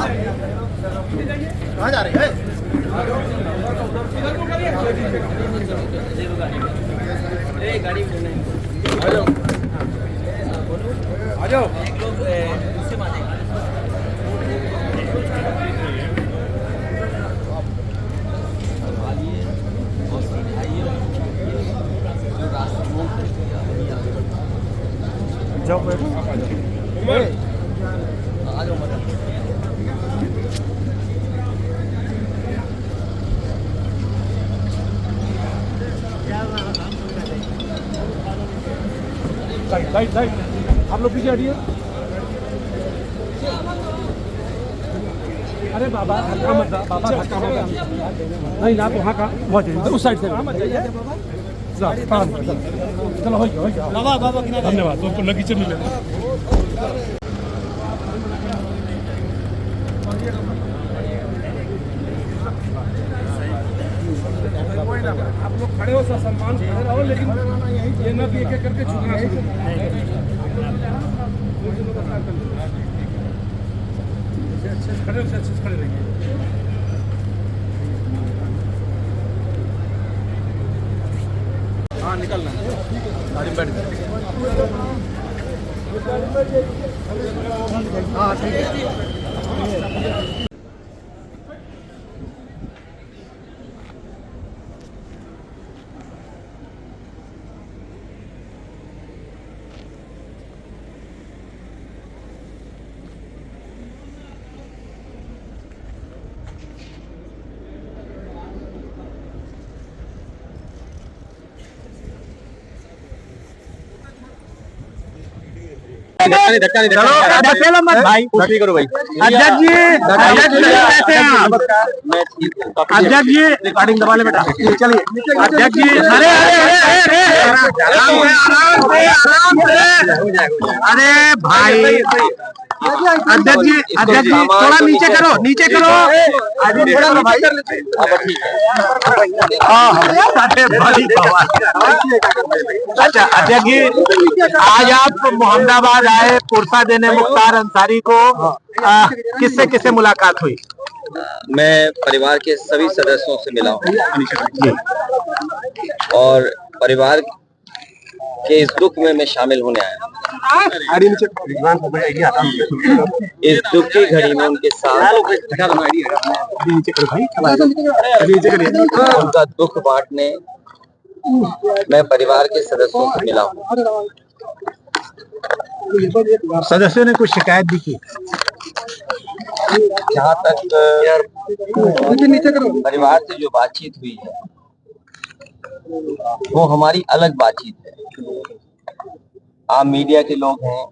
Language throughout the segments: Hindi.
कहाँ जा रही है? गाड़ी आ जाओ। एक लोग उससे माने जाओ बैठो। आ जाओ मत। साइड साइड आप लोग पीछे हटिए। अरे बाबा धक्का मत बाबा धक्का मत नहीं ना वहाँ का बहुत उस साइड से चलो हो गया बाबा धन्यवाद तो लगी चल मिले। आप लोग खड़े हो सर सम्मान खड़े रहो लेकिन ये ना भी एक एक करके झुकना अच्छे खड़े हो अच्छे खड़े रहिए। हाँ निकलना गाड़ी बैठ गए। हाँ ठीक है। धक्का नहीं मत भाई कुछ नहीं करो भाई। अध्यक्ष जी कैसे हैं आप? अध्यक्ष जी रिकॉर्डिंग दबा ले बेटा चलिए। अध्यक्ष जी अरे अरे भाई अध्यक्ष जी थोड़ा नीचे करो भाई। अच्छा अध्यक्ष जी आज आप मोहम्मदाबाद आए पुरसा देने मुख्तार अंसारी को किससे किससे मुलाकात हुई? मैं परिवार के सभी सदस्यों से मिला हूँ और परिवार के इस दुख में मैं शामिल होने आया। इस दुख की घड़ी में उनके साथ उनका दुख बांटने मैं परिवार के सदस्यों से मिला हूँ। सदस्यों ने कुछ शिकायत भी की? जहाँ तक परिवार से जो बातचीत हुई है वो हमारी अलग बातचीत है। आप मीडिया के लोग हैं,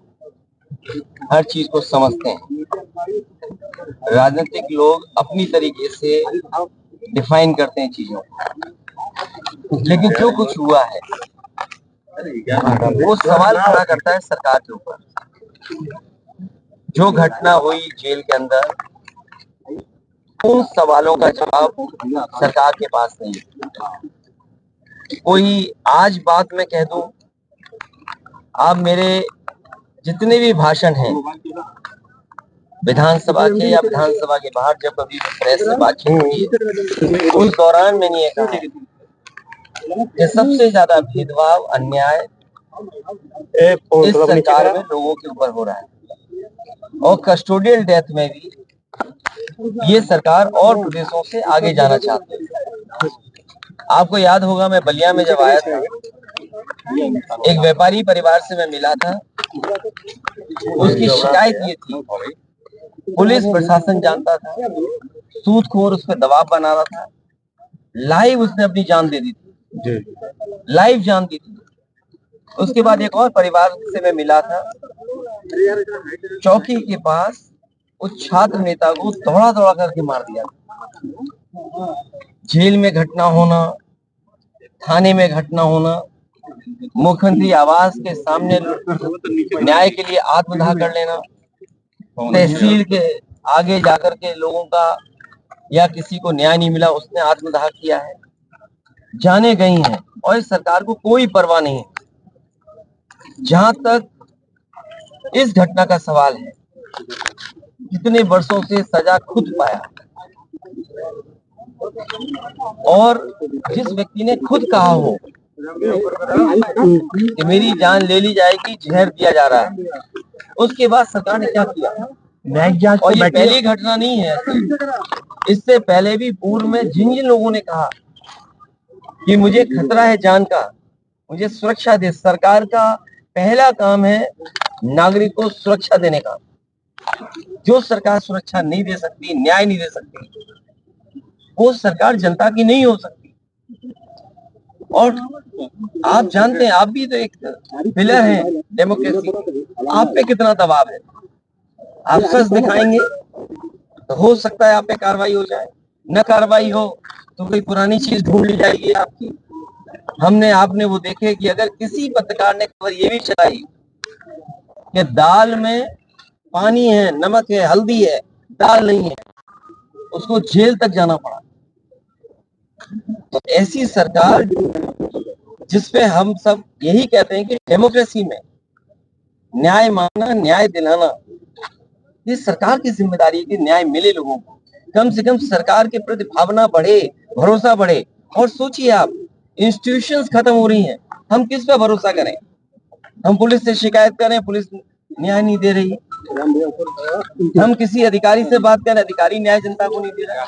हर चीज को समझते हैं। राजनीतिक लोग अपनी तरीके से डिफाइन करते हैं चीजों को, लेकिन जो कुछ हुआ है वो सवाल खड़ा करता है सरकार के ऊपर। जो घटना हुई जेल के अंदर, उन सवालों का जवाब सरकार के पास नहीं है। कोई आज बात मैं कह दूं, आप मेरे जितने भी भाषण हैं विधानसभा के या विधानसभा के बाहर जब कभी प्रेस से बातचीत हुई है उस दौरान मैंने ये कहा कि सबसे ज्यादा भेदभाव अन्याय इस सरकार में लोगों के ऊपर हो रहा है और कस्टोडियल डेथ में भी ये सरकार और प्रदेशों से आगे जाना चाहती है। आपको याद होगा मैं बलिया में जब आया था एक व्यापारी परिवार से मैं मिला था। उसकी शिकायत ये थी पुलिस प्रशासन जानता था, सूदखोर उस पर दबाव बना रहा था। लाइव उसने अपनी जान दे दी थी, लाइव जान दी थी। उसके बाद एक और परिवार से मैं मिला था, चौकी के पास उस छात्र नेता को दौड़ा दौड़ा करके मार दिया। जेल में घटना होना, थाने में घटना होना, मुख्यमंत्री आवास के सामने न्याय के लिए आत्मदाह कर लेना, तहसील के आगे जाकर के लोगों का या किसी को न्याय नहीं मिला उसने आत्मदाह किया है, जाने गई हैं और इस सरकार को कोई परवाह नहीं है। जहां तक इस घटना का सवाल है, कितने वर्षों से सजा खुद पाया, और जिस व्यक्ति ने खुद कहा हो कि मेरी जान ले ली जाएगी, जहर दिया जा रहा है, उसके बाद सरकार ने क्या किया? न्यायिक जांच और ये पहली घटना नहीं है, इससे पहले भी पूर्व में जिन जिन लोगों ने कहा कि मुझे खतरा है जान का, मुझे सुरक्षा दे, सरकार का पहला काम है नागरिक को सुरक्षा देने का। जो सरकार सुरक्षा नहीं दे सकती, न्याय नहीं दे सकती, वो सरकार जनता की नहीं हो सकती। और आप जानते हैं, आप भी तो एक पिलर हैं डेमोक्रेसी, आप पे कितना दबाव है। आप सच दिखाएंगे तो हो सकता है आप पे कार्रवाई हो जाए, न कार्रवाई हो तो कोई पुरानी चीज ढूंढ ली जाएगी आपकी। हमने आपने वो देखे कि अगर किसी पत्रकार ने खबर ये भी चलाई कि दाल में पानी है, नमक है, हल्दी है, दाल नहीं है, उसको जेल तक जाना पड़ा। तो ऐसी सरकार जिसपे हम सब यही कहते हैं कि डेमोक्रेसी में न्याय मांगना, न्याय दिलाना, ये सरकार की जिम्मेदारी है कि न्याय मिले लोगों को। कम से कम सरकार के प्रति भावना बढ़े, भरोसा बढ़े। और सोचिए आप, इंस्टीट्यूशंस खत्म हो रही हैं, हम किस पे भरोसा करें? हम पुलिस से शिकायत करें, पुलिस न्याय नहीं दे रही। हम किसी अधिकारी से बात करें, अधिकारी न्याय जनता को नहीं दे रहा।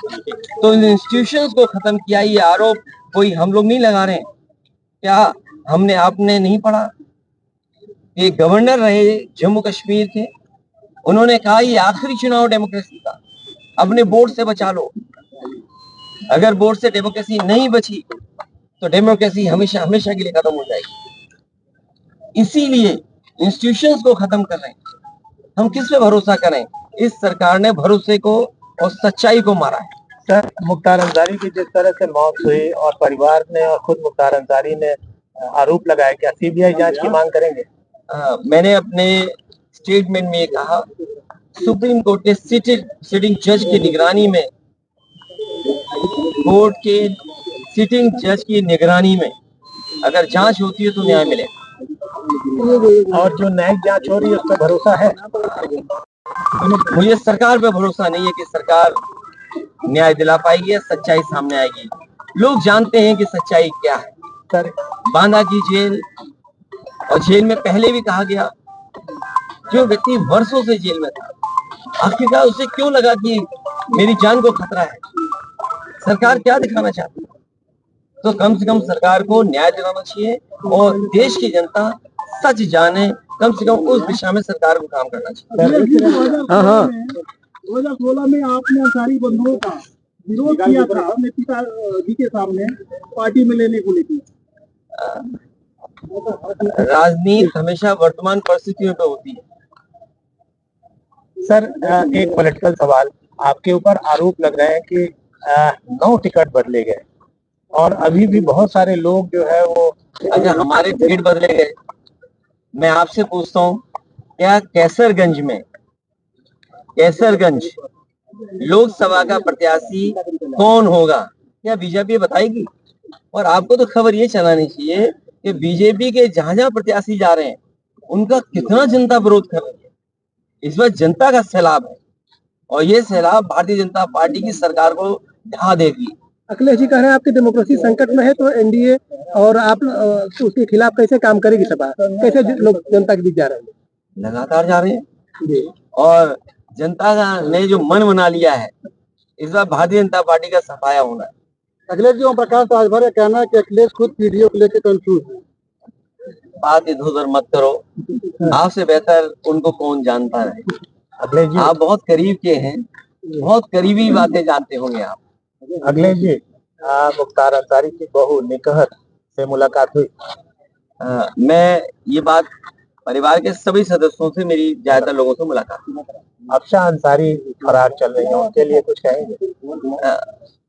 तो इन इंस्टीट्यूशंस को खत्म किया, ये आरोप कोई हम लोग नहीं लगा रहे हैं। क्या हमने आपने नहीं पढ़ा? ये गवर्नर रहे जम्मू कश्मीर के, उन्होंने कहा ये आखिरी चुनाव डेमोक्रेसी का, अपने बोर्ड से बचा लो। अगर बोर्ड से डेमोक्रेसी नहीं बची तो डेमोक्रेसी हमेशा हमेशा के लिए खत्म हो जाएगी। इसीलिए इंस्टीट्यूशंस को खत्म कर रहे हैं। हम किस पे भरोसा करें? इस सरकार ने भरोसे को और सच्चाई को मारा है। सर, मुख्तार अंसारी की जिस तरह से मौत हुई और परिवार ने और खुद मुख्तार अंसारी ने आरोप लगाया, क्या सीबीआई जांच की मांग करेंगे? मैंने अपने स्टेटमेंट में कहा, सुप्रीम कोर्ट के सिटिंग जज की निगरानी में, कोर्ट के सिटिंग जज की निगरानी में अगर जांच होती है तो न्याय मिलेगा। और जो न्यायिक जांच हो रही है उस पर भरोसा है? मुझे सरकार पे भरोसा नहीं है कि सरकार न्याय दिला पाएगी या सच्चाई सामने आएगी। लोग जानते हैं कि सच्चाई क्या है। सर, बांदा की जेल, और जेल में पहले भी कहा गया, जो व्यक्ति वर्षों से जेल में था, आखिरकार उसे क्यों लगा कि मेरी जान को खतरा है? सरकार क्या दिखाना चाहती है? तो कम से कम सरकार को न्याय दिलाना चाहिए और देश की जनता सच जाने, कम से कम उस दिशा में सरकार को काम करना चाहिए। हाँ, 2016 में आपने अंसारी बंधुओं का विरोध किया था अपने पिताजी के सामने पार्टी में लेने को लेकर। राजनीति हमेशा वर्तमान परिस्थितियों पे होती है। सर, एक पॉलिटिकल सवाल, आपके ऊपर आरोप लग रहे हैं कि 9 टिकट बदले गए और अभी भी बहुत सारे लोग जो है वो अच्छा, हमारे टिकट बदले गए। मैं आपसे पूछता हूँ, क्या कैसरगंज लोकसभा का प्रत्याशी कौन होगा? क्या बीजेपी बताएगी? और आपको तो खबर ये चलानी चाहिए कि बीजेपी के जहां जहां प्रत्याशी जा रहे हैं उनका कितना जनता विरोध कर रही है। इस बार जनता का सैलाब है और ये सैलाब भारतीय जनता पार्टी की सरकार को ढहा देगी। अखिलेश जी कह रहे हैं आपकी डेमोक्रेसी संकट में है, तो एनडीए और आप उसके खिलाफ कैसे काम करेगी सभा? कैसे लोग जनता के बीच जा रहे हैं? लगातार जा रहे हैं और जनता ने जो मन बना लिया है, इस बार भारतीय जनता पार्टी का सफाया होना है। अखिलेश जी, ओम प्रकाश राजभर का कहना है कि अखिलेश खुद पीडीओ को लेकर कंफ्यूज है। बात इधर उधर मत करो, आपसे बेहतर उनको कौन जानता है। अखिलेश जी, आप बहुत करीब के हैं, बहुत करीबी बातें जानते होंगे आप। अखिलेश जी, मुख्तार अंसारी की बहू निकहत से मुलाकात हुई? मैं ये बात, परिवार के सभी सदस्यों से, मेरी ज्यादातर लोगों से मुलाकात हुई। अफशान अंसारी फरार चल रही है, उनके लिए कुछ कहेंगे?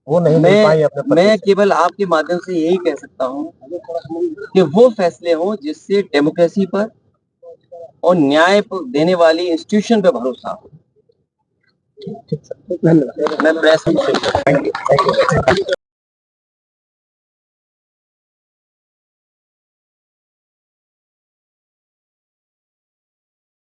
वो नहीं मिल पाई अपने पति मैं से। केवल आपके माध्यम से यही कह सकता हूँ कि वो फैसले हों जिससे डेमोक्रेसी पर और न्याय देने वाली इंस्टीट्यूशन पे भरोसा हो। धन्यवाद। मैं प्रेस